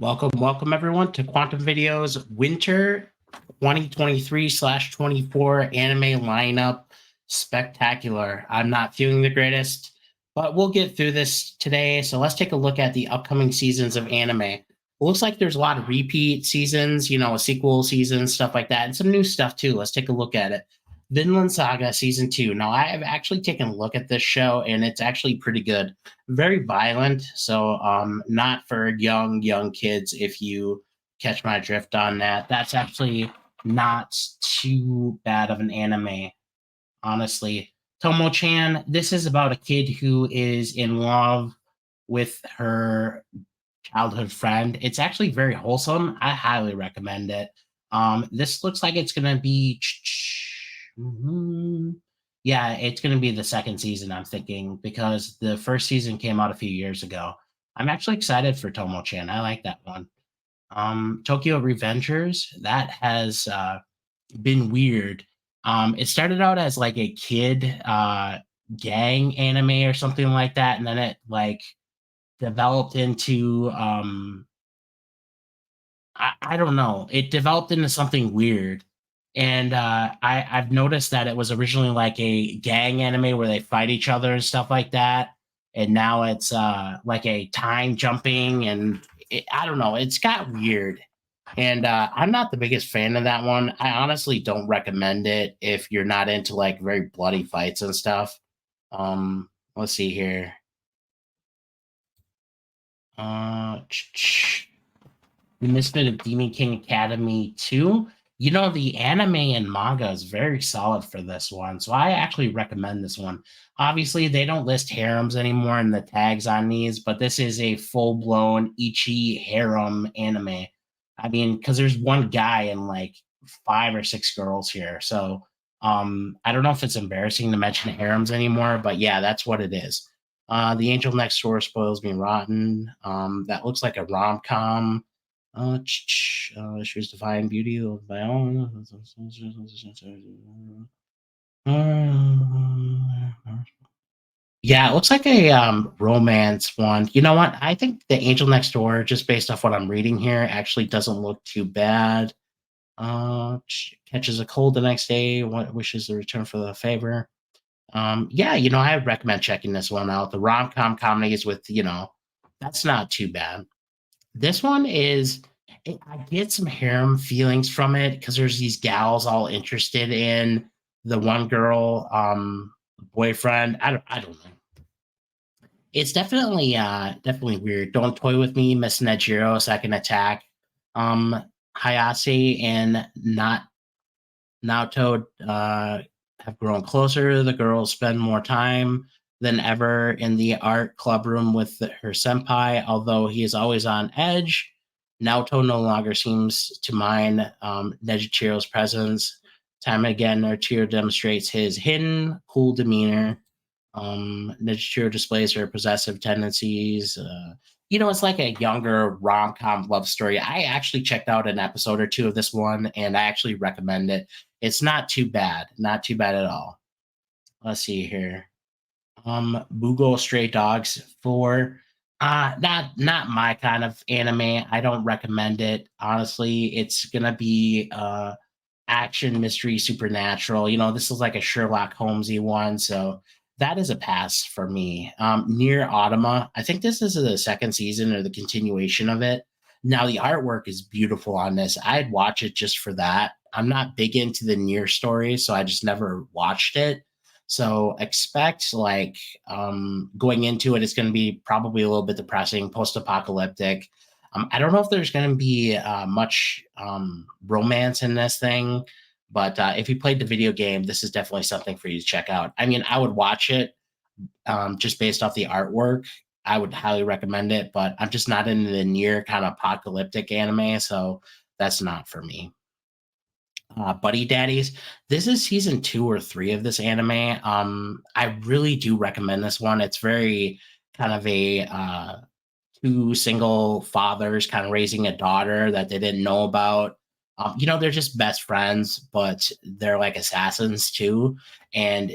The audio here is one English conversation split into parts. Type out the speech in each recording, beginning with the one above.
Welcome everyone to Quantum Videos Winter 2023/24 anime lineup spectacular. I'm not feeling the greatest, but we'll get through this today. So let's take a look at the upcoming seasons of anime. It looks like there's a lot of repeat seasons, a sequel season, stuff like that, and some new stuff too. Let's take a look at it. Vinland Saga season 2. Now I have actually taken a look at this show and it's actually pretty good, very violent, so not for young kids. If you catch my drift on that, that's actually not too bad of an anime, honestly. Tomo-chan, this is about a kid who is in love with her childhood friend. It's actually very wholesome. I highly recommend it. This looks like it's gonna be yeah, it's gonna be the second season, I'm thinking, because the first season came out a few years ago. I'm actually excited for Tomo-chan. I like that one. Tokyo Revengers, that has been weird. It started out as like a kid gang anime or something like that, and then it like developed into I don't know. It developed into something weird. And I've noticed that it was originally like a gang anime where they fight each other and stuff like that. And now it's like a time jumping, and I don't know. It's got weird. And I'm not the biggest fan of that one. I honestly don't recommend it if you're not into like very bloody fights and stuff. Let's see here. Uh, The Misfit of Demon King Academy 2. The anime and manga is very solid for this one. So I actually recommend this one. Obviously, they don't list harems anymore in the tags on these, but this is a full blown Ichi harem anime. I mean, because there's one guy and like five or six girls here. So I don't know if it's embarrassing to mention harems anymore, but yeah, that's what it is. The Angel Next Door spoils me rotten. That looks like a rom com. She's defying beauty of my own. Yeah, it looks like a romance one. You know what? I think the Angel Next Door, just based off what I'm reading here, actually doesn't look too bad. Catches a cold the next day. What wishes to return for the favor. Yeah, I would recommend checking this one out. The rom com comedies with, that's not too bad. This one is I get some harem feelings from it because there's these gals all interested in the one girl boyfriend. I don't know. It's definitely weird. Don't toy with me, Miss Nejiro, second attack. Um Hayase and not Naoto have grown closer. The girls spend more time than ever in the art club room with her senpai, although he is always on edge. Naoto no longer seems to mind Nejichiro's presence. Time and again, Nejichiro demonstrates his hidden, cool demeanor. Nejichiro displays her possessive tendencies. It's like a younger rom com love story. I actually checked out an episode or two of this one, and I actually recommend it. It's not too bad, not too bad at all. Let's see here. Bugo Stray Dogs 4. Not my kind of anime. I don't recommend it. Honestly, it's gonna be action, mystery, supernatural. This is like a Sherlock Holmesy one, so that is a pass for me. Near Automa, I think this is the second season or the continuation of it. Now the artwork is beautiful on this. I'd watch it just for that. I'm not big into the near stories, so I just never watched it. So expect like going into it, it's going to be probably a little bit depressing, post-apocalyptic. I don't know if there's going to be much romance in this thing, but if you played the video game, this is definitely something for you to check out. I mean, I would watch it just based off the artwork. I would highly recommend it, but I'm just not into the near kind of apocalyptic anime, so that's not for me. Buddy Daddies. This is season 2 or 3 of this anime. I really do recommend this one. It's very kind of a two single fathers kind of raising a daughter that they didn't know about. They're just best friends, but they're like assassins too. And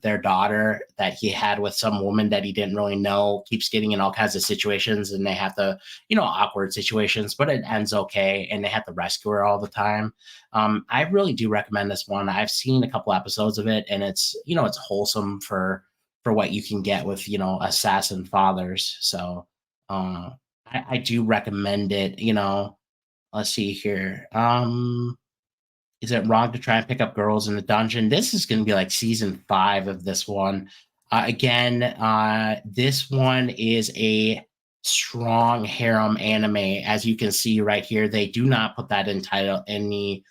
their daughter that he had with some woman that he didn't really know keeps getting in all kinds of situations, and they have to, awkward situations, but it ends okay, and they have to rescue her all the time. I really do recommend this one. I've seen a couple episodes of it, and it's wholesome for what you can get with assassin fathers. So I do recommend it. Let's see here. Is it wrong to try and pick up girls in the dungeon? This is going to be like season 5 of this one. Again, this one is a strong harem anime, as you can see right here. They do not put that in title in the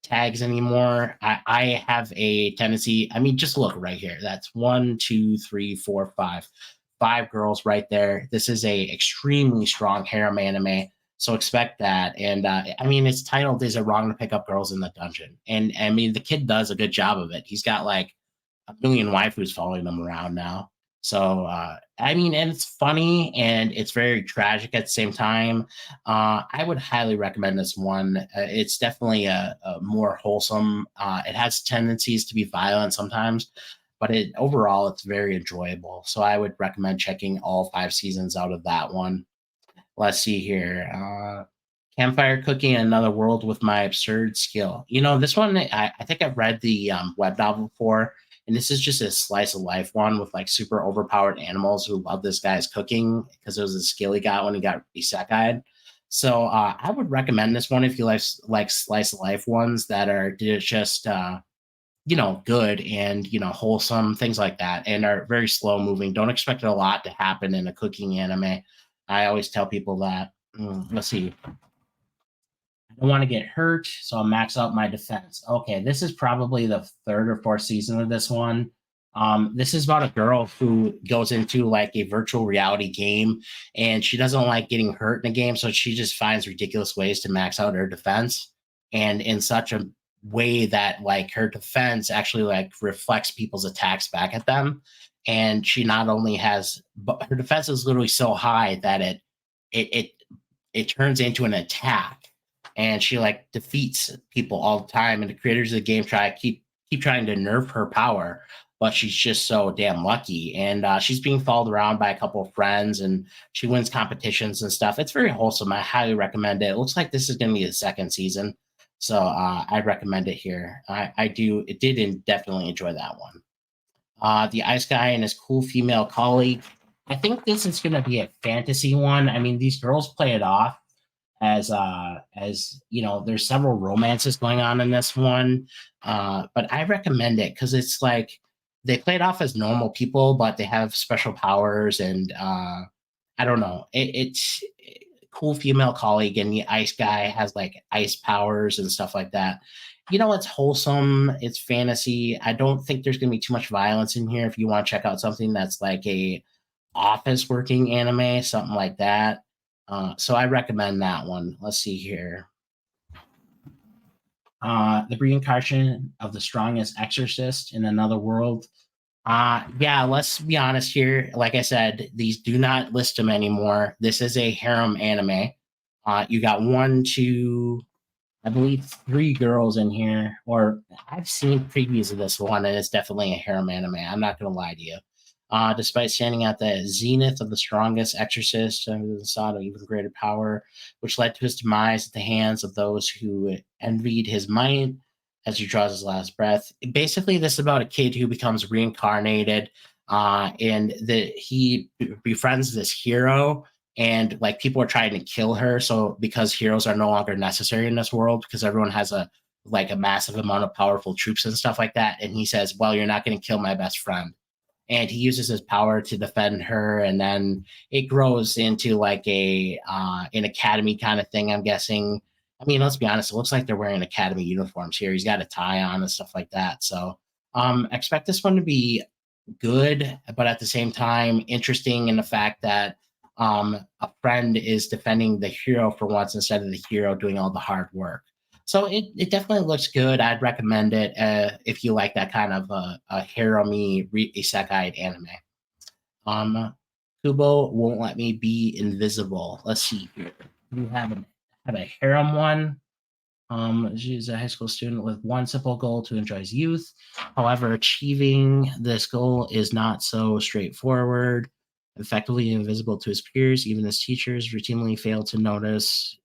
tags anymore. I have a tendency. I mean, just look right here. That's one, two, three, four, five girls right there. This is a extremely strong harem anime. So expect that. And I mean, it's titled "Is It Wrong to Pick Up Girls in the Dungeon?" And I mean, the kid does a good job of it. He's got like a million waifus following him around now. So I mean, and it's funny and it's very tragic at the same time. I would highly recommend this one. It's definitely a more wholesome. It has tendencies to be violent sometimes, but overall it's very enjoyable. So I would recommend checking all 5 seasons out of that one. Let's see here. Campfire cooking in another world with my absurd skill. This one I think I've read the web novel before, and this is just a slice of life one with like super overpowered animals who love this guy's cooking because it was a skill he got when he got isekai'd. So I would recommend this one if you like slice of life ones that are just good and wholesome things like that, and are very slow moving. Don't expect a lot to happen in a cooking anime. I always tell people that. Let's see. I don't want to get hurt, so I'll max out my defense. Okay, this is probably the 3rd or 4th season of this one. This is about a girl who goes into like a virtual reality game, and she doesn't like getting hurt in a game, so she just finds ridiculous ways to max out her defense, and in such a way that like her defense actually like reflects people's attacks back at them. And she not only has, but her defense is literally so high that it it it turns into an attack, and she like defeats people all the time, and the creators of the game try to keep trying to nerf her power, but she's just so damn lucky. And she's being followed around by a couple of friends, and she wins competitions and stuff. It's very wholesome. I highly recommend it. It looks like this is going to be the 2nd season, so I'd recommend it here. I do it did definitely enjoy that one. The ice guy and his cool female colleague. I think this is going to be a fantasy one. I mean, these girls play it off as there's several romances going on in this one. But I recommend it because it's like they play it off as normal people, but they have special powers, and I don't know. It's cool female colleague, and the ice guy has like ice powers and stuff like that. It's wholesome. It's fantasy. I don't think there's going to be too much violence in here. If you want to check out something that's like a office working anime, something like that. So I recommend that one. Let's see here. The reincarnation of the strongest exorcist in another world. Yeah, let's be honest here. Like I said, these do not list them anymore. This is a harem anime. You got one, two, I believe 3 girls in here, or I've seen previews of this one, and it's definitely a harem anime. I'm not going to lie to you. Despite standing at the zenith of the strongest exorcist under the sod of even greater power, which led to his demise at the hands of those who envied his might as he draws his last breath. Basically, this is about a kid who becomes reincarnated, and he befriends this hero, and like people are trying to kill her. So because heroes are no longer necessary in this world, because everyone has a massive amount of powerful troops and stuff like that, and he says, "Well, you're not going to kill my best friend." And he uses his power to defend her, and then it grows into like an academy kind of thing, I'm guessing. I mean, let's be honest, it looks like they're wearing academy uniforms here. He's got a tie on and stuff like that. So expect this one to be good, but at the same time interesting in the fact that a friend is defending the hero for once instead of the hero doing all the hard work. So it definitely looks good. I'd recommend it if you like that kind of a harem-y isekai anime. Um, Kubo won't let me be invisible. Let's see here. We have a harem one. She's a high school student with one simple goal to enjoy his youth. However, achieving this goal is not so straightforward. Effectively invisible to his peers, even his teachers routinely fail to notice.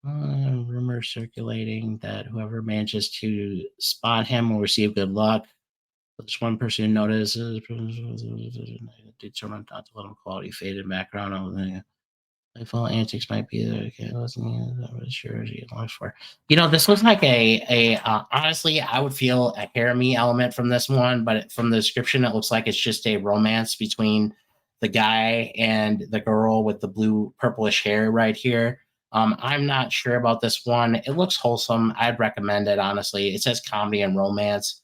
Rumor circulating that whoever manages to spot him will receive good luck. There's one person who notices determined not to let him quality faded background. Playful antics might be there. Okay, I wasn't sure she launched for. This looks like honestly, I would feel a harem element from this one, but from the description, it looks like it's just a romance between the guy and the girl with the blue purplish hair right here. I'm not sure about this one. It looks wholesome. I'd recommend it, honestly. It says comedy and romance.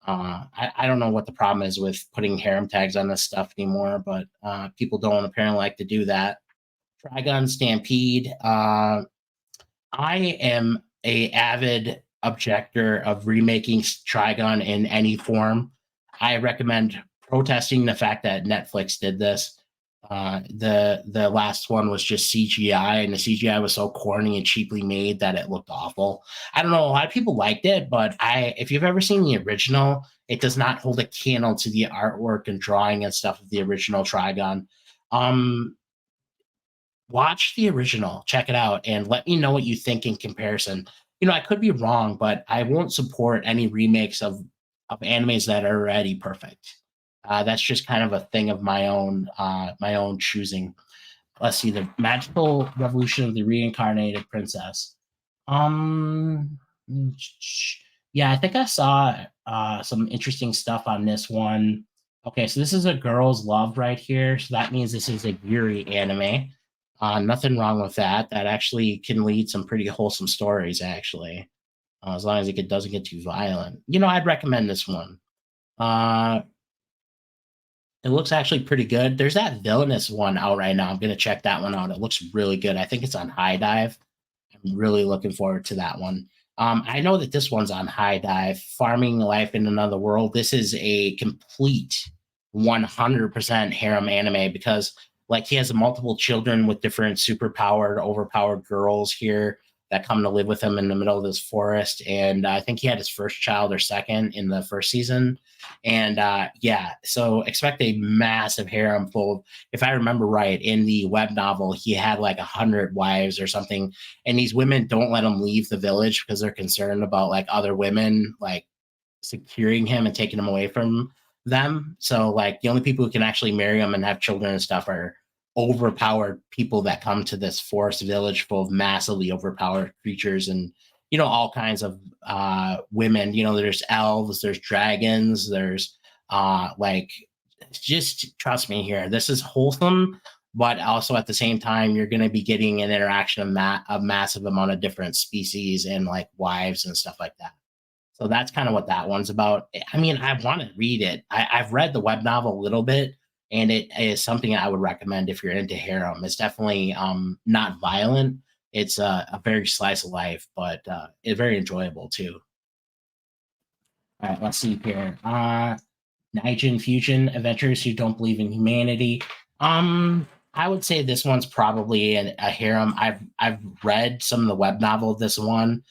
I don't know what the problem is with putting harem tags on this stuff anymore, but people don't apparently like to do that. Trigun Stampede. I am a avid objector of remaking Trigun in any form. I recommend protesting the fact that Netflix did this. The last one was just CGI, and the CGI was so corny and cheaply made that it looked awful. I don't know, a lot of people liked it, but if you've ever seen the original, it does not hold a candle to the artwork and drawing and stuff of the original Trigun. Watch the original, check it out, and let me know what you think in comparison. I could be wrong, but I won't support any remakes of animes that are already perfect. That's just kind of a thing of my own choosing. Let's see, the magical revolution of the reincarnated princess. Um, yeah, I think I saw some interesting stuff on this one. Okay, so this is a girl's love right here. So that means this is a Yuri anime. Nothing wrong with that. That actually can lead some pretty wholesome stories, actually, as long as it doesn't get too violent. I'd recommend this one. Uh, it looks actually pretty good. There's that villainous one out right now. I'm gonna check that one out. It looks really good. I think it's on High Dive. I'm really looking forward to that one. I know that this one's on High Dive, Farming Life in Another World. This is a complete 100% harem anime because, like, he has multiple children with different superpowered, overpowered girls here that come to live with him in the middle of this forest. And I think he had his first child or second in the first season. And yeah, so expect a massive harem full of, if I remember right, in the web novel, he had like 100 wives or something, and these women don't let him leave the village because they're concerned about like other women like securing him and taking him away from them. So like the only people who can actually marry him and have children and stuff are overpowered people that come to this forest village full of massively overpowered creatures and all kinds of women. There's elves, there's dragons, there's like, just trust me here. This is wholesome, but also at the same time, you're going to be getting an interaction of a massive amount of different species and like wives and stuff like that. So that's kind of what that one's about. I mean, I want to read it. I've read the web novel a little bit, and it is something I would recommend if you're into harem. It's definitely not violent. It's a very slice of life, but it's very enjoyable too. All right, let's see here. Nigen Fusion Adventures Who Don't Believe in Humanity. I would say this one's probably a harem. I've read some of the web novel of this one.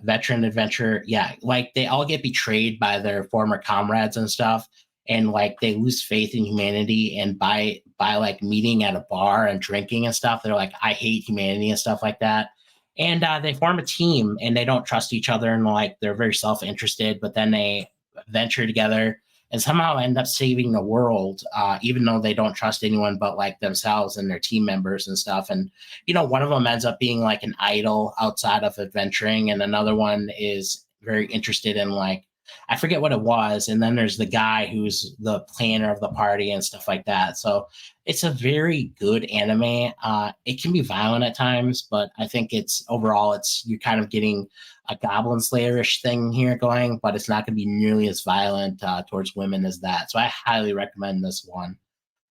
Veteran Adventure, yeah, like they all get betrayed by their former comrades and stuff, and like they lose faith in humanity, and by like meeting at a bar and drinking and stuff, they're like, I hate humanity and stuff like that. And they form a team and they don't trust each other, and like they're very self-interested, but then they venture together and somehow end up saving the world, even though they don't trust anyone but like themselves and their team members and stuff. And one of them ends up being like an idol outside of adventuring, and another one is very interested in like, I forget what it was. And then there's the guy who's the planner of the party and stuff like that. So it's a very good anime. It can be violent at times, but I think it's overall, you're kind of getting a Goblin Slayer-ish thing here going, but it's not going to be nearly as violent towards women as that. So I highly recommend this one.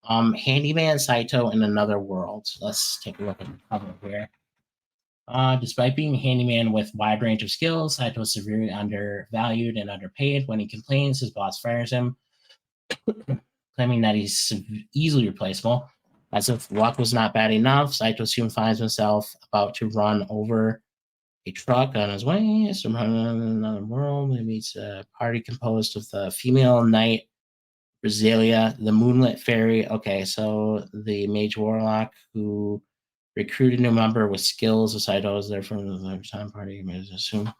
Handyman Saito in Another World. Let's take a look at the cover here. Despite being a handyman with wide range of skills, Saito is severely undervalued and underpaid. When he complains, his boss fires him, claiming that he's easily replaceable. As if luck was not bad enough, Saito soon finds himself about to run over a truck on his way from another world. He meets a party composed of the female knight Rosalia, the Moonlit Fairy. Okay, so the Mage Warlock who recruited a new member with skills aside those there from the time party. You may assume.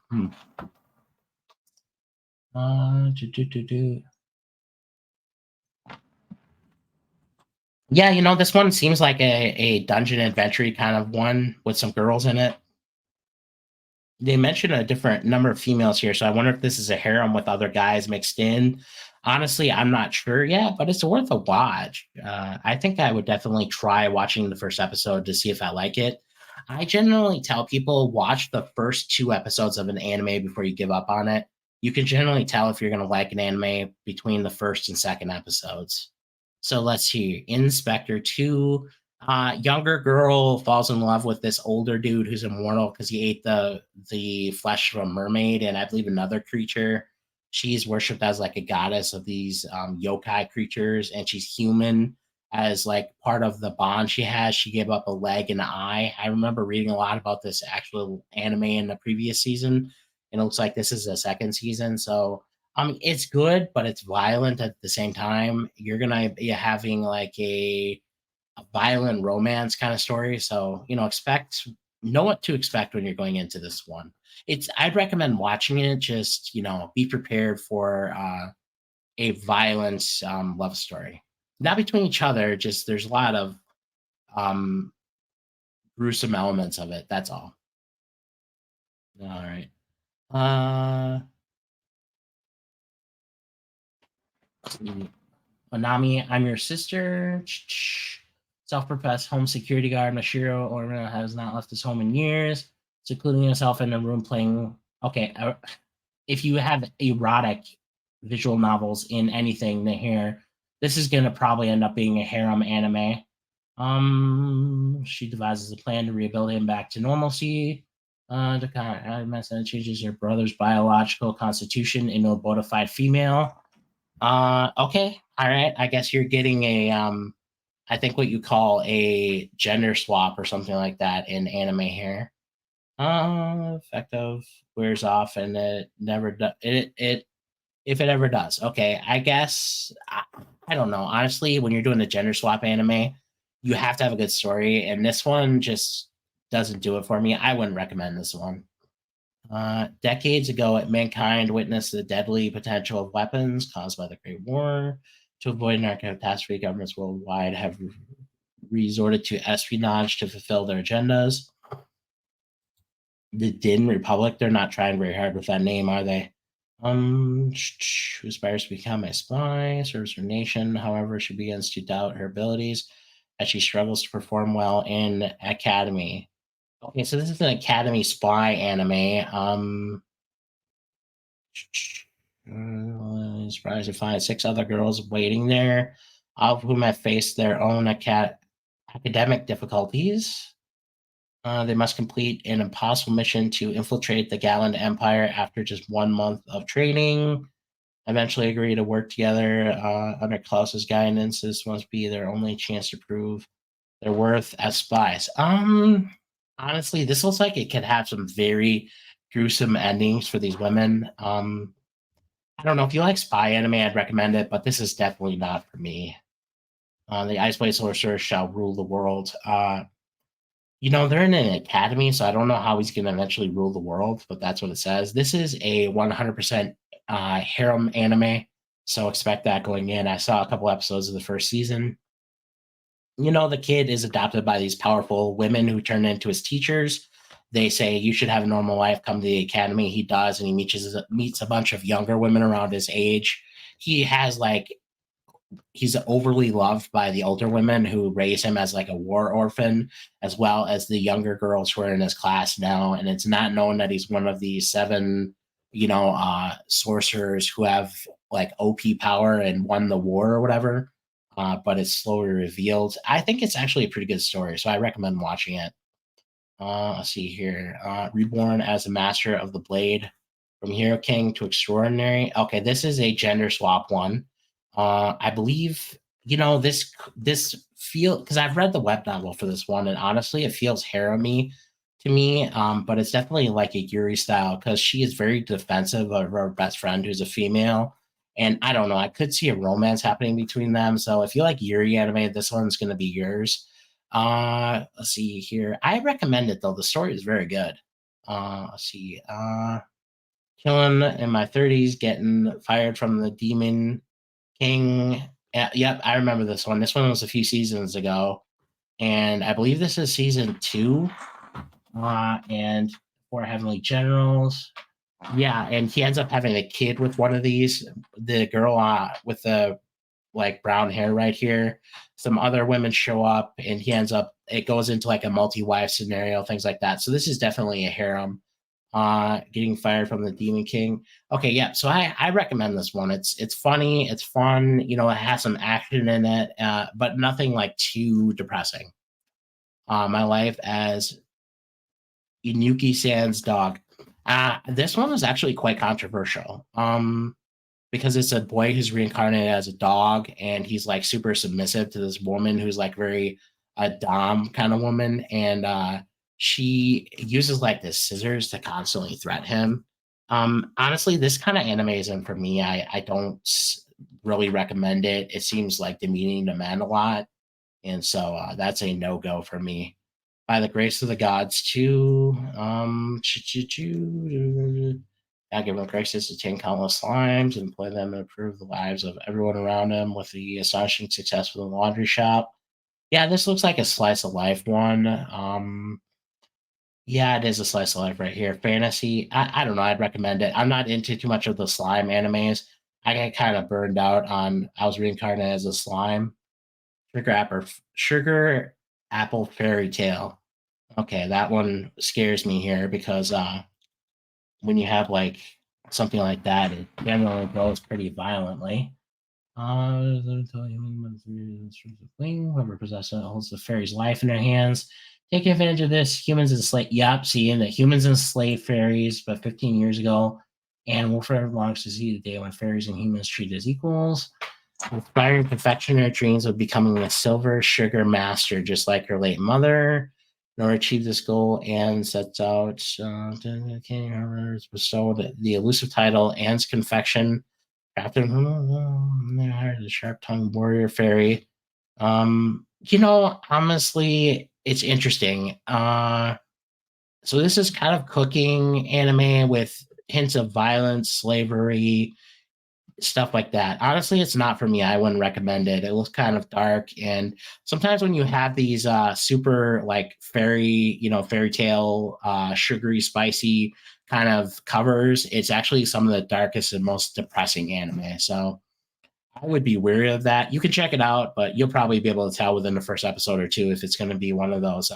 Yeah, this one seems like a dungeon adventure kind of one with some girls in it. They mention a different number of females here, so I wonder if this is a harem with other guys mixed in. Honestly, I'm not sure yet, but it's worth a watch. I think I would definitely try watching the first episode to see if I like it. I generally tell people watch the first two episodes of an anime before you give up on it. You can generally tell if you're going to like an anime between the first and second episodes. So let's see. Inspector 2, younger girl falls in love with this older dude who's immortal because he ate the flesh of a mermaid and I believe another creature. She's worshipped as like a goddess of these yokai creatures, and she's human. As like part of the bond she has, she gave up a leg and an eye. I remember reading a lot about this actual anime in the previous season, and it looks like this is the second season. So it's good, but it's violent at the same time. You're gonna be having like a violent romance kind of story. So, know what to expect when you're going into this one. I'd recommend watching it. Just, be prepared for a violent love story. Not between each other, just there's a lot of um gruesome elements of it. That's all. All right. Uh Manami, I'm your sister. Self-professed home security guard Mashiro Orna has not left his home in years, secluding himself in a room playing. Okay, if you have erotic visual novels in anything here, this is going to probably end up being a harem anime. She devises a plan to rehabilitate him back to normalcy. To kind of changes your brother's biological constitution into a bona fide female. Okay. All right. I guess you're getting I think what you call a gender swap or something like that in anime here. Effective wears off and it never does. It if it ever does. Okay. I guess I don't know. Honestly, when you're doing a gender swap anime, you have to have a good story, and this one just doesn't do it for me. I wouldn't recommend this one. Decades ago, mankind witnessed the deadly potential of weapons caused by the Great War. To avoid an catastrophe, governments worldwide have resorted to espionage to fulfill their agendas. The Din Republic, they're not trying very hard with that name, are they? Who aspires to become a spy, serves her nation. However, she begins to doubt her abilities as she struggles to perform well in academy. Okay, so this is an academy spy anime. Surprised to find 6 other girls waiting there, all of whom have faced their own academic difficulties. They must complete an impossible mission to infiltrate the Galand Empire after just 1 month of training. Eventually agree to work together under Klaus's guidance. This must be their only chance to prove their worth as spies. Honestly, this looks like it could have some very gruesome endings for these women. I don't know if you like spy anime, I'd recommend it, but this is definitely not for me. The Ice Blade Sorcerer shall rule the world. They're in an academy, so I don't know how he's going to eventually rule the world, but that's what it says. This is a 100% harem anime, so expect that going in. I saw a couple episodes of the first season. The kid is adopted by these powerful women who turn into his teachers. They say, you should have a normal life, come to the academy. He does, and he meets a bunch of younger women around his age. He's overly loved by the older women who raise him as like a war orphan, as well as the younger girls who are in his class now. And it's not known that he's one of the 7, sorcerers who have like OP power and won the war or whatever. But it's slowly revealed. I think it's actually a pretty good story, so I recommend watching it. Let's see here. Reborn as a master of the blade, from hero king to extraordinary. Okay, this is a gender swap one. I believe this feel, because I've read the web novel for this one, and honestly, it feels harem-y to me, but it's definitely like a Yuri style because she is very defensive of her best friend who's a female. And I don't know, I could see a romance happening between them. So if you like Yuri anime, this one's going to be yours. Let's see here. I recommend it though. The story is very good. Let's see. Killing in my 30s, getting fired from the Demon King. Yep, I remember this one. This one was a few seasons ago, and I believe this is season 2. And for Heavenly Generals. Yeah, and he ends up having a kid with one of these. The girl with the like brown hair right here. Some other women show up, and he ends up. It goes into like a multi-wife scenario, things like that. So this is definitely a harem. Getting fired from the Demon King. Okay, yeah. So I recommend this one. It's funny, it's fun. You know, it has some action in it, but nothing like too depressing. My life as Inuki Sands dog. This one was actually quite controversial. Because it's a boy who's reincarnated as a dog, and he's like super submissive to this woman who's like very a dom kind of woman, and she uses like this scissors to constantly threat him. Honestly, this kind of anime isn't for me. I don't really recommend it. It seems like demeaning to men a lot, and so that's a no go for me. By the grace of the gods, too. God give him graces to tame countless slimes and employ them and improve the lives of everyone around him with the astonishing success of the laundry shop. Yeah, this looks like a slice of life one. Yeah, it is a slice of life right here. Fantasy. I don't know. I'd recommend it. I'm not into too much of the slime animes. I get kind of burned out on. I was reincarnated as a slime. Sugar apple fairy tale. Okay, that one scares me here because when you have like something like that, it generally goes pretty violently. Whoever possesses it holds the fairy's life in their hands. Take advantage of this. Humans enslave. Yep, seeing that humans enslaved fairies, but 15 years ago, and will forever longs to see the day when fairies and humans treated as equals. Inspiring confectioner dreams of becoming a silver sugar master, just like her late mother. In order to achieve this goal, Anne sets out is bestowed the elusive title Anne's Confection. Captain the sharp-tongued warrior fairy. Honestly, it's interesting. So this is kind of cooking anime with hints of violence, slavery, stuff like that. Honestly, it's not for me. I wouldn't recommend it. It looks kind of dark, and sometimes when you have these super like fairy tale, sugary, spicy kind of covers, it's actually some of the darkest and most depressing anime. So I would be wary of that. You can check it out, but you'll probably be able to tell within the first episode or two if it's going to be one of those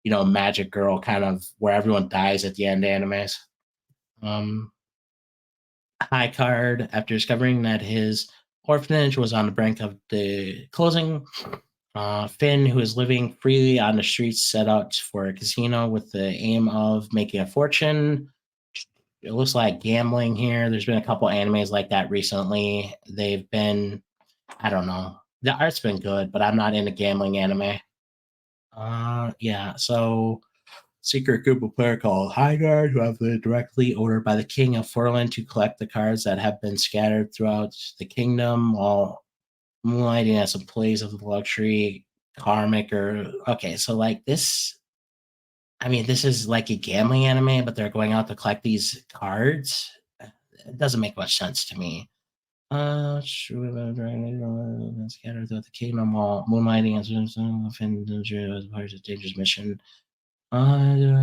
magic girl kind of where everyone dies at the end animes. Um, High Card, after discovering that his orphanage was on the brink of the closing, Finn, who is living freely on the streets, set out for a casino with the aim of making a fortune. It looks like gambling here. There's been a couple animes like that recently. They've been, I don't know. The art's been good, but I'm not into gambling anime. Yeah, so secret group of players called High Guard, who have been directly ordered by the King of Forland to collect the cards that have been scattered throughout the kingdom while moonlighting as employees of the luxury car maker. Okay, so like this, I mean, this is like a gambling anime, but they're going out to collect these cards. It doesn't make much sense to me. Scattered throughout the kingdom while moonlighting as part of a dangerous mission.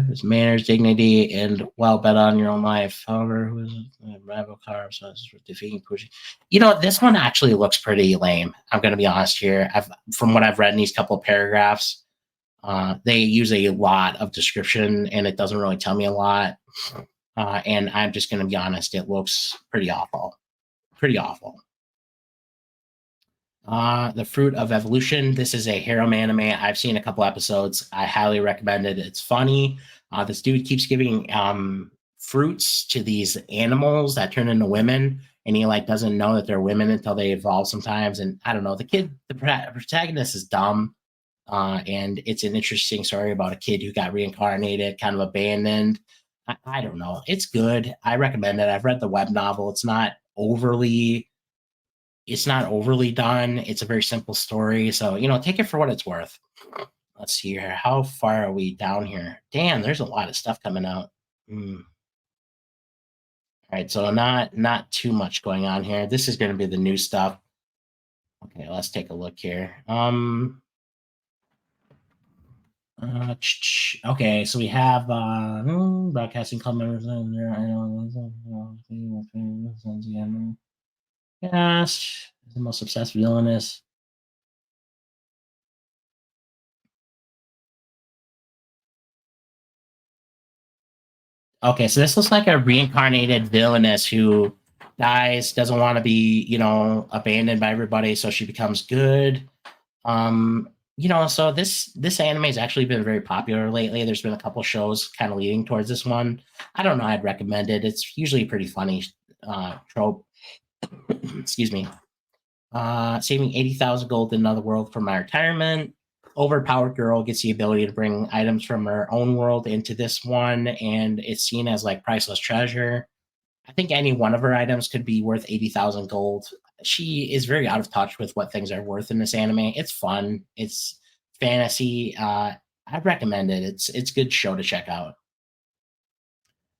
His manners, dignity, and well bet on your own life. However, who is rival car so defeating pushing. This one actually looks pretty lame. I'm gonna be honest here. From what I've read in these couple of paragraphs, they use a lot of description and it doesn't really tell me a lot. And I'm just gonna be honest, it looks pretty awful. Pretty awful. The Fruit of Evolution. This is a harem anime. I've seen a couple episodes. I highly recommend it. It's funny. This dude keeps giving fruits to these animals that turn into women, and he like doesn't know that they're women until they evolve sometimes. And I don't know. The protagonist is dumb. And it's an interesting story about a kid who got reincarnated, kind of abandoned. I don't know. It's good. I recommend it. I've read the web novel. It's not overly done. It's a very simple story. So, take it for what it's worth. Let's see here. How far are we down here? Damn, there's a lot of stuff coming out. Mm. All right, so not too much going on here. This is going to be the new stuff. Okay, let's take a look here. Okay, so we have broadcasting club members in there. I know. Yes, the most obsessed villainous. Okay, so this looks like a reincarnated villainess who dies, doesn't want to be, abandoned by everybody, so she becomes good. So this anime has actually been very popular lately. There's been a couple shows kind of leading towards this one. I don't know, I'd recommend it. It's usually a pretty funny trope. Excuse me. Saving 80,000 gold in another world for my retirement. Overpowered girl gets the ability to bring items from her own world into this one, and it's seen as like priceless treasure. I think any one of her items could be worth 80,000 gold. She is very out of touch with what things are worth in this anime. It's fun. It's fantasy. I'd recommend it. It's a good show to check out.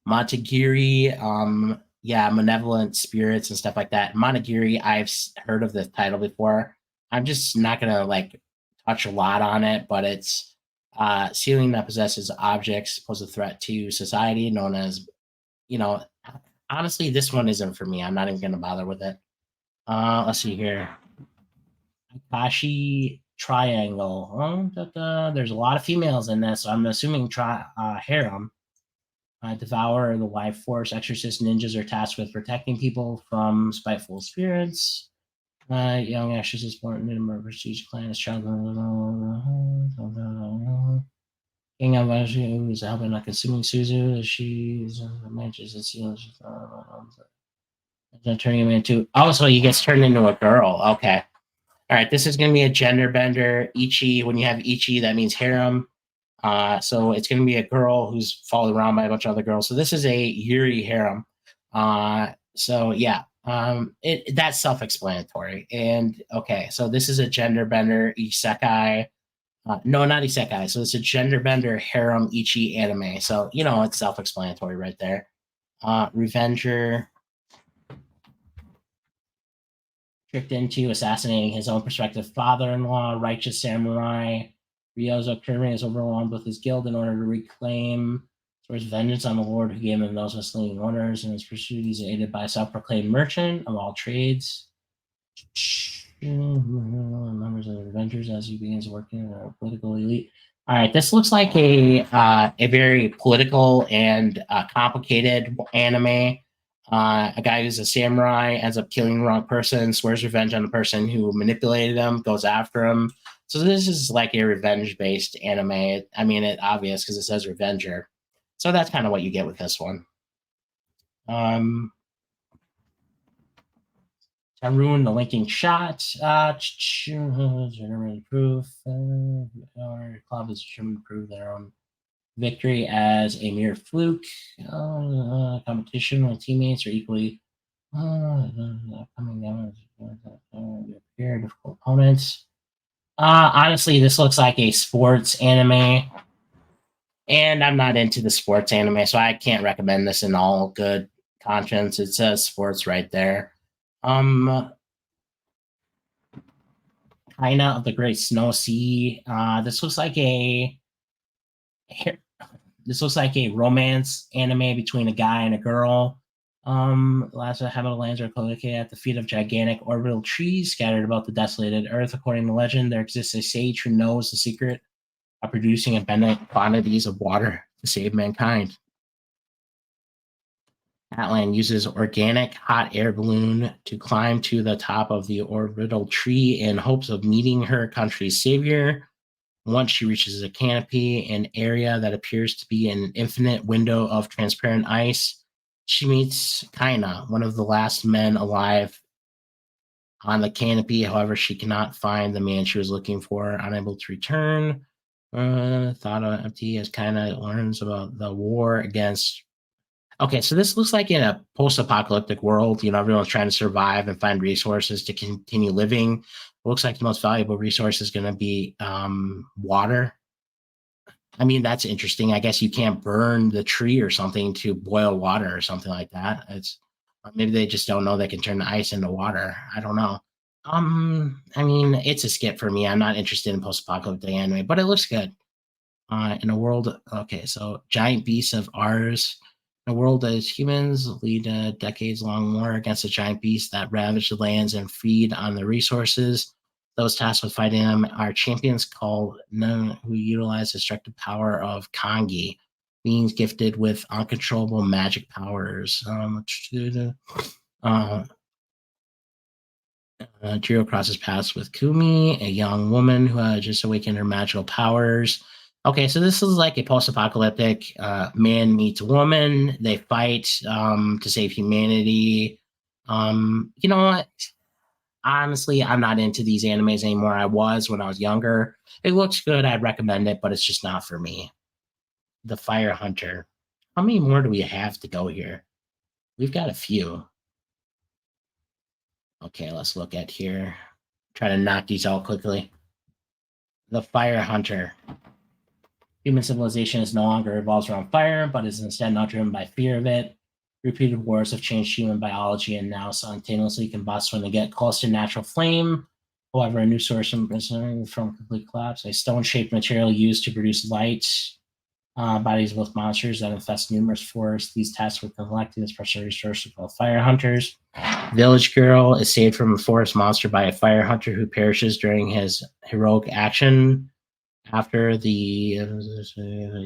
Montagiri, yeah, malevolent spirits and stuff like that. Montagiri, heard of the title before. I'm just not gonna like touch a lot on it, but it's ceiling that possesses objects pose a threat to society, known as, you know, honestly, this one isn't for me. I'm not even gonna bother with it. Let's see here. Akashi Triangle. There's a lot of females in this, so I'm assuming harem. Devour the life force. Exorcist ninjas are tasked with protecting people from spiteful spirits. Young exorcist born in a prestige clan is child. King of Ashu is helping not consuming Suzu. She's matches and seals. Turning him into. Oh, so he gets turned into a girl. Okay. All right. This is going to be a gender bender. Ichi. When you have Ichi, that means harem. So it's going to be a girl who's followed around by a bunch of other girls. So this is a Yuri harem. So yeah, that's self-explanatory. And okay, so this is a gender bender isekai. No, not isekai. So it's a gender bender harem ichi anime. So it's self-explanatory right there. Revenger tricked into assassinating his own prospective father-in-law, righteous samurai. Ryozo Kurame is overwhelmed with his guild in order to reclaim his vengeance on the Lord who gave him those misleading orders. In his pursuit, he's aided by a self-proclaimed merchant of all trades. Members of the Avengers as he begins working in a political elite. All right, this looks like a very political and complicated anime. A guy who's a samurai ends up killing the wrong person, swears revenge on the person who manipulated him, goes after him. So this is like a revenge-based anime. I mean, it's obvious because it says Revenger. So that's kind of what you get with this one. Ruin the linking shot. Generated proof. Our club is determined to prove their own victory as a mere fluke. Competition when teammates are equally coming down. Very difficult opponents. Honestly, this looks like a sports anime, and I'm not into the sports anime, so I can't recommend this in all good conscience. It says sports right there. China of the Great Snow Sea. This looks like a romance anime between a guy and a girl. Last habitable lands are located at the feet of gigantic orbital trees scattered about the desolated earth. According to legend, there exists a sage who knows the secret of producing abundant quantities of water to save mankind. Atlan uses organic hot air balloon to climb to the top of the orbital tree in hopes of meeting her country's savior. Once she reaches a canopy, an area that appears to be an infinite window of transparent ice, she meets Kaina, one of the last men alive on the canopy. However, she cannot find the man she was looking for, unable to return. Thought of empty as kind of learns about the war against. Okay, so this looks like in a post-apocalyptic world, everyone's trying to survive and find resources to continue living. It looks like the most valuable resource is going to be water. I mean, that's interesting. I guess you can't burn the tree or something to boil water or something like that. It's maybe they just don't know they can turn the ice into water. I don't know. I mean, it's a skip for me. I'm not interested in post-apocalyptic anime, but it looks good. In a world, okay, so giant beasts of ours. In a world as humans lead a decades-long war against a giant beast that ravage the lands and feed on the resources. Those tasked with fighting them are champions called none who utilize the destructive power of Kangi, beings gifted with uncontrollable magic powers. Uh, Jiro crosses paths with Kumi, a young woman who had just awakened her magical powers. Okay, so this is like a post-apocalyptic man meets woman. They fight to save humanity. You know what? Honestly, I'm not into these animes anymore. I was when I was younger. It looks good. I'd recommend it, but it's just not for me. The Fire Hunter. How many more do we have to go here? We've got a few. Okay, let's look at here. Try to knock these out quickly. The Fire Hunter. Human civilization is no longer revolves around fire, but is instead now driven by fear of it. Repeated wars have changed human biology and now simultaneously combust when they get close to natural flame. However, a new source from complete collapse, a stone-shaped material used to produce light, bodies with monsters that infest numerous forests. These tasks were collected as pressure resources called fire hunters. Village girl is saved from a forest monster by a fire hunter who perishes during his heroic action. After the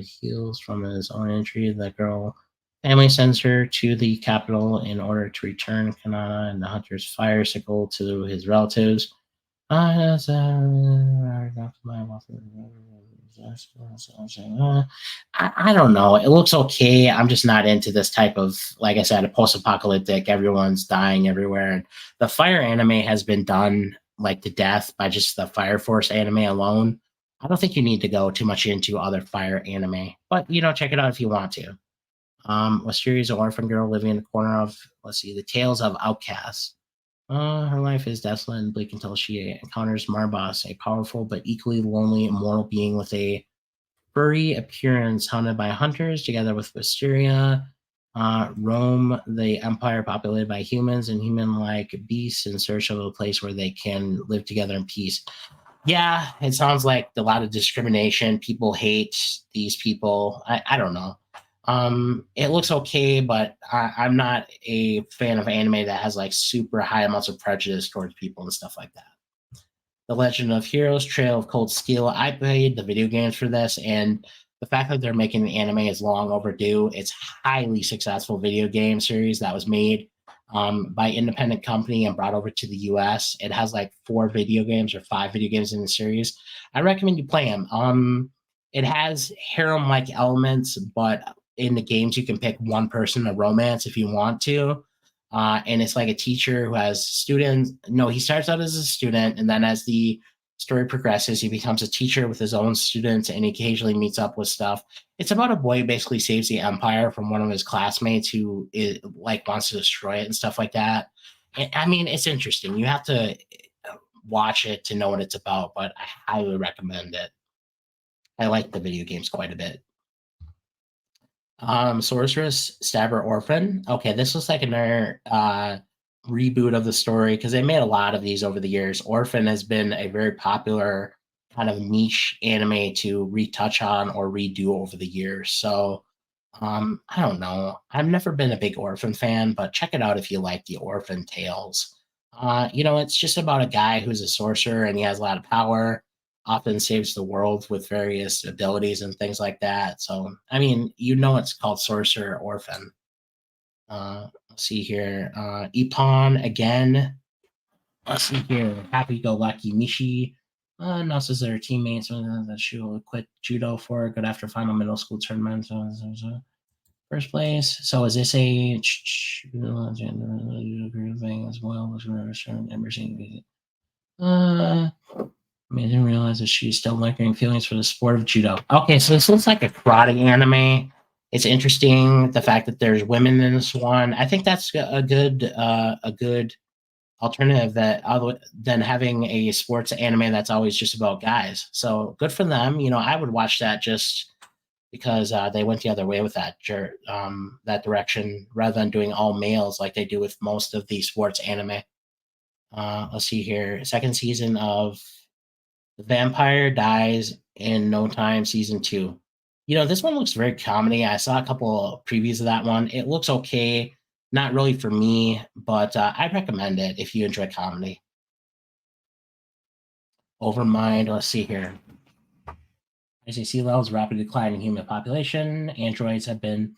heals from his own injury, the girl family sends her to the capital in order to return Kanana and the hunter's fire sickle to his relatives. I don't know. It looks okay. I'm just not into this type of, like I said, a post-apocalyptic. Everyone's dying everywhere. And the fire anime has been done like to death by just the Fire Force anime alone. I don't think you need to go too much into other fire anime, but check it out if you want to. Wisteria's an orphan girl living in the corner of, let's see, the Tales of Outcasts. Her life is desolate and bleak until she encounters Marbas, a powerful but equally lonely immortal being with a furry appearance, hunted by hunters together with Wisteria. Roam the empire populated by humans and human-like beasts in search of a place where they can live together in peace. Yeah, it sounds like a lot of discrimination. People hate these people. I don't know. It looks okay, but I'm not a fan of anime that has like super high amounts of prejudice towards people and stuff like that. The Legend of Heroes, Trail of Cold Steel. I played the video games for this, and the fact that they're making an anime is long overdue. It's highly successful video game series that was made by independent company and brought over to the US. It has like 4 video games or 5 video games in the series. I recommend you play them. It has harem-like elements, but in the games you can pick one person to romance if you want to. And it's like a teacher who has students. No, he starts out as a student, and then as the story progresses, he becomes a teacher with his own students, and he occasionally meets up with stuff. It's about a boy who basically saves the empire from one of his classmates who like wants to destroy it and stuff like that. And, I mean, it's interesting. You have to watch it to know what it's about, but I highly recommend it. I like the video games quite a bit. Sorceress, Stabber, Orphan. Okay, this looks like another reboot of the story because they made a lot of these over the years. Orphan has been a very popular kind of niche anime to retouch on or redo over the years. So I don't know. I've never been a big Orphan fan, but check it out if you like the Orphan tales. It's just about a guy who's a sorcerer and he has a lot of power, often saves the world with various abilities and things like that. So, I mean, it's called Sorcerer Orphan. Let's see here. Ippon again. Let's see here. Happy Go Lucky Mishi. Announces their teammates that she will quit judo for good after final middle school tournament. first place. So is this a thing as well? I didn't realize that she's still lingering feelings for the sport of judo. Okay, so this looks like a karate anime. It's interesting the fact that there's women in this one. I think that's a good alternative that other than having a sports anime that's always just about guys. So good for them. I would watch that just because they went the other way with that direction rather than doing all males like they do with most of the sports anime. Let's see here. Second season of The Vampire Dies in No Time, season 2. This one looks very comedy. I saw a couple of previews of that one. It looks okay. Not really for me, but I'd recommend it if you enjoy comedy. Overmind, let's see here. As you see, levels rapidly declining human population. Androids have been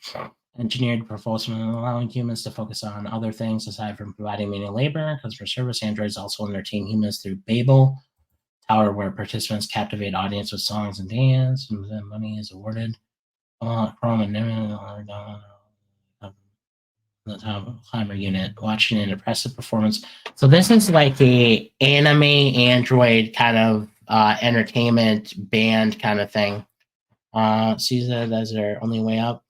engineered for fulfillment, allowing humans to focus on other things aside from providing menial labor. Customer service, androids also entertain humans through Babel Tower, where participants captivate audience with songs and dance, and then money is awarded. Chrome and the top climber unit, watching an impressive performance. So this is like a anime android kind of entertainment band kind of thing. Caesar, that's their only way up.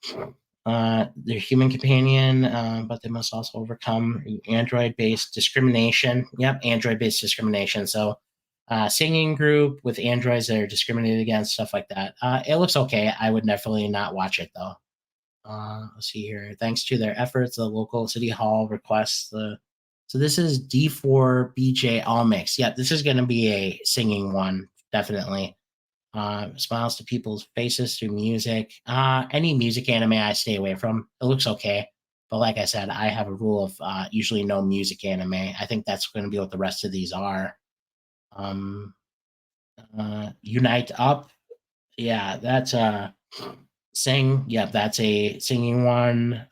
Their human companion, but they must also overcome android-based discrimination. Yep, android-based discrimination. So singing group with androids that are discriminated against, stuff like that. It looks okay. I would definitely not watch it though. Let's see here. Thanks to their efforts, the local city hall requests so this is D4BJ All Mix. Yeah, this is going to be a singing one, definitely. Smiles to people's faces through music. Any music anime I stay away from. It looks okay. But like I said, I have a rule of usually no music anime. I think that's going to be what the rest of these are. Unite Up. Yeah, that's Sing. Yep, that's a singing one.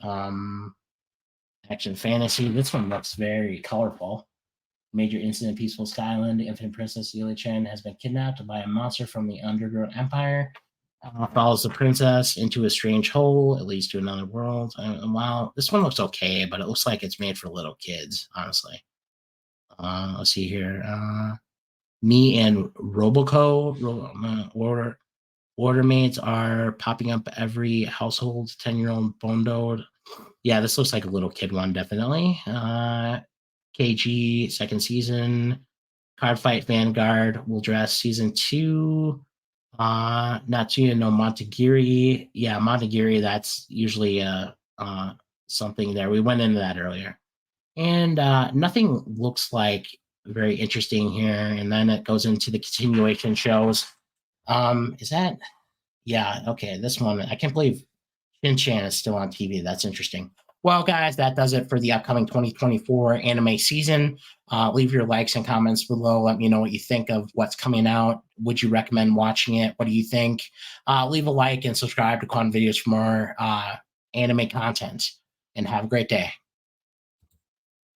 Action fantasy. This one looks very colorful. Major incident, Peaceful Skyland. The Infinite Princess Yuli Chen has been kidnapped by a monster from the Underground Empire. Follows the princess into a strange hole. It leads to another world. Wow, this one looks okay, but it looks like it's made for little kids, honestly. Let's see here. Me and Roboco order mates are popping up every household. 10-year-old Bondo. Yeah, this looks like a little kid one, definitely. KG second season. Card Fight Vanguard will dress season 2. Natsuya no Montagiri. Yeah, Montagiri, that's usually something there. We went into that earlier. And nothing looks like very interesting here. And then it goes into the continuation shows. Is that? Yeah, okay. This one, I can't believe Shin-Chan is still on TV. That's interesting. Well, guys, that does it for the upcoming 2024 anime season. Leave your likes and comments below. Let me know what you think of what's coming out. Would you recommend watching it? What do you think? Leave a like and subscribe to Quan Videos for more anime content. And have a great day.